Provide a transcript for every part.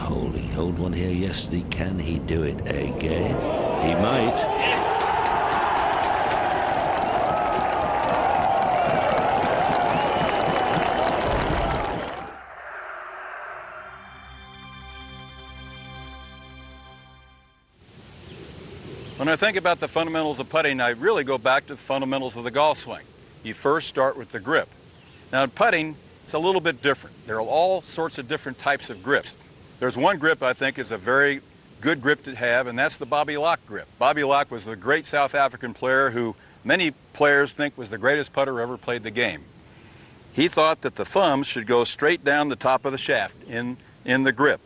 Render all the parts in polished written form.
hole. He holed one here yesterday. Can he do it again? He might. When I think about the fundamentals of putting, I really go back to the fundamentals of the golf swing. You first start with the grip. Now in putting, it's a little bit different. There are all sorts of different types of grips. There's one grip I think is a very good grip to have, and that's the Bobby Locke grip. Bobby Locke was the great South African player who many players think was the greatest putter who ever played the game. He thought that the thumbs should go straight down the top of the shaft in the grip.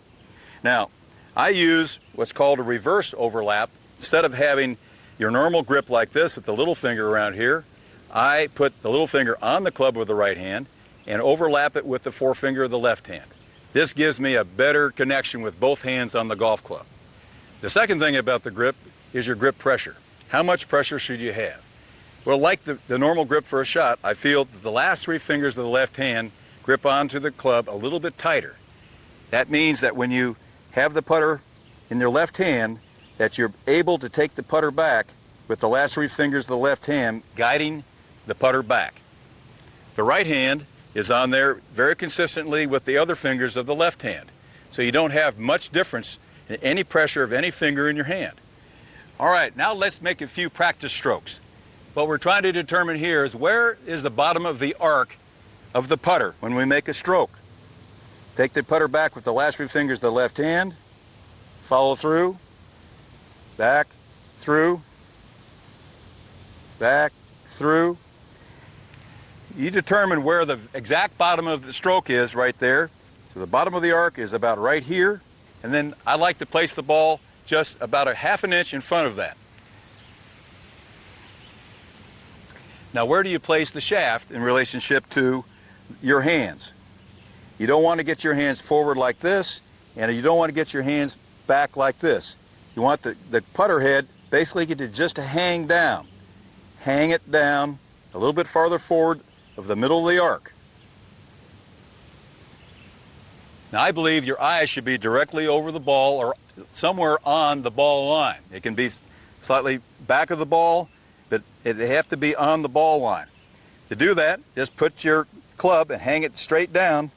Now, I use what's called a reverse overlap. Instead of having your normal grip like this with the little finger around here, I put the little finger on the club with the right hand and overlap it with the forefinger of the left hand. This gives me a better connection with both hands on the golf club. The second thing about the grip is your grip pressure. How much pressure should you have? Well, like the normal grip for a shot, I feel that the last three fingers of the left hand grip onto the club a little bit tighter. That means that when you have the putter in your left hand, that you're able to take the putter back with the last three fingers of the left hand guiding the putter back. The right hand is on there very consistently with the other fingers of the left hand. So you don't have much difference in any pressure of any finger in your hand. All right, now let's make a few practice strokes. What we're trying to determine here is where is the bottom of the arc of the putter when we make a stroke. Take the putter back with the last three fingers of the left hand, follow through, back, through, back, through. You determine where the exact bottom of the stroke is right there. So the bottom of the arc is about right here, and then I like to place the ball just about a half an inch in front of that. Now where do you place the shaft in relationship to your hands? You don't want to get your hands forward like this, and you don't want to get your hands back like this. You want the putter head basically just to hang down. Hang it down a little bit farther forward of the middle of the arc. Now I believe your eyes should be directly over the ball or somewhere on the ball line. It can be slightly back of the ball, but they have to be on the ball line. To do that, just put your club and hang it straight down,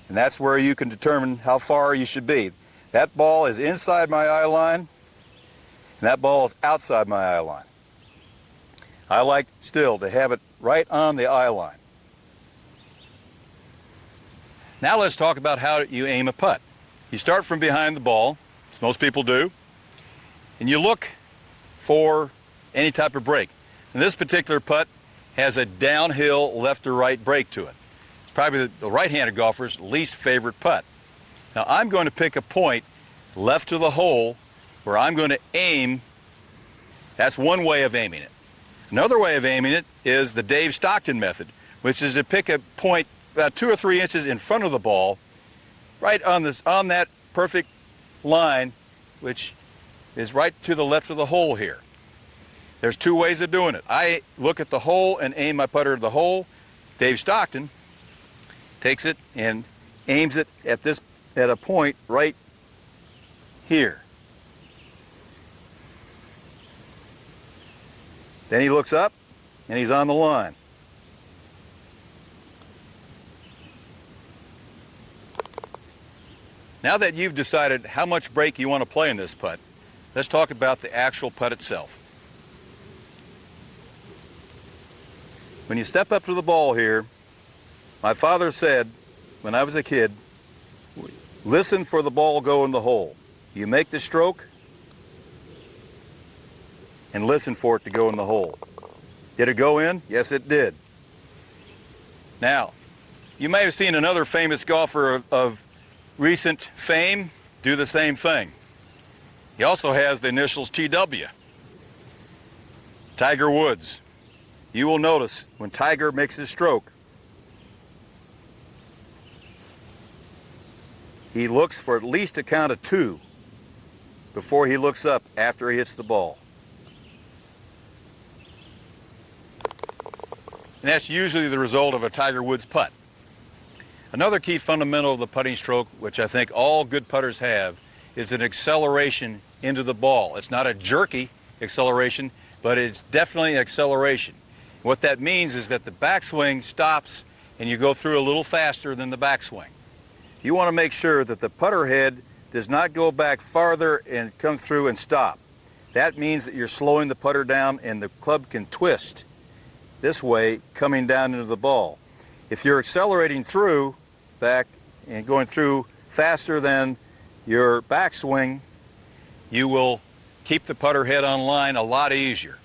and that's where you can determine how far you should be. That ball is inside my eye line, and that ball is outside my eye line. I like still to have it right on the eye line. Now let's talk about how you aim a putt. You start from behind the ball, as most people do, and you look for any type of break. And this particular putt has a downhill left to right break to it. It's probably the right-handed golfer's least favorite putt. Now I'm going to pick a point left to the hole where I'm going to aim. That's one way of aiming it. Another way of aiming it is the Dave Stockton method, which is to pick a point about 2 or 3 inches in front of the ball, right on that perfect line, which is right to the left of the hole here. There's two ways of doing it. I look at the hole and aim my putter at the hole. Dave Stockton takes it and aims it at a point right here. Then he looks up and he's on the line. Now that you've decided how much break you want to play in this putt, let's talk about the actual putt itself. When you step up to the ball here, my father said when I was a kid, listen for the ball go in the hole. You make the stroke and listen for it to go in the hole. Did it go in? Yes, it did. Now, you may have seen another famous golfer of recent fame do the same thing. He also has the initials TW. Tiger Woods. You will notice when Tiger makes his stroke, he looks for at least a count of 2 before he looks up after he hits the ball. And that's usually the result of a Tiger Woods putt. Another key fundamental of the putting stroke, which I think all good putters have, is an acceleration into the ball. It's not a jerky acceleration, but it's definitely acceleration. What that means is that the backswing stops and you go through a little faster than the backswing. You want to make sure that the putter head does not go back farther and come through and stop. That means that you're slowing the putter down and the club can twist this way coming down into the ball. If you're accelerating through back and going through faster than your backswing, you will keep the putter head on line a lot easier.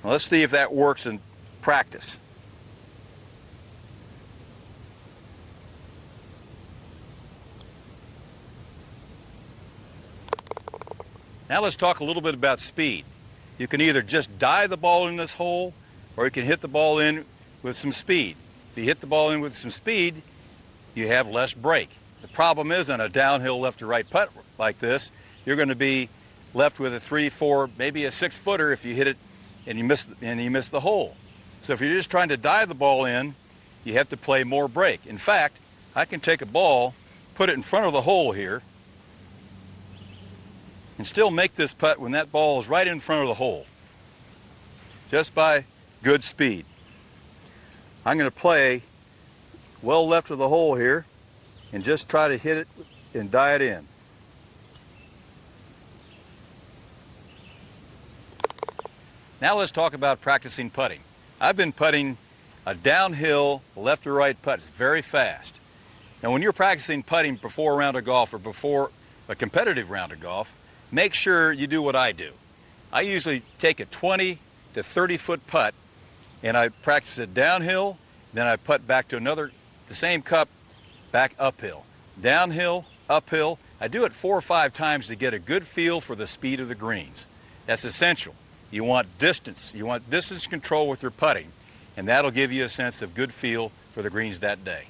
Now let's see if that works in practice. Now let's talk a little bit about speed. You can either just dive the ball in this hole, or you can hit the ball in with some speed. If you hit the ball in with some speed, you have less break. The problem is on a downhill left to right putt like this, you're going to be left with a 3, 4, maybe a 6 footer if you hit it and you miss the hole. So if you're just trying to dive the ball in, you have to play more break. In fact, I can take a ball, put it in front of the hole here, and still make this putt when that ball is right in front of the hole, just by good speed. I'm going to play well left of the hole here and just try to hit it and dive it in. Now let's talk about practicing putting. I've been putting a downhill left to right putt. It's very fast. Now when you're practicing putting before a round of golf or before a competitive round of golf, make sure you do what I do. I usually take a 20 to 30 foot putt and I practice it downhill, then I putt back to the same cup, back uphill. Downhill, uphill. I do it 4 or 5 times to get a good feel for the speed of the greens. That's essential. You want distance. You want distance control with your putting, and that'll give you a sense of good feel for the greens that day.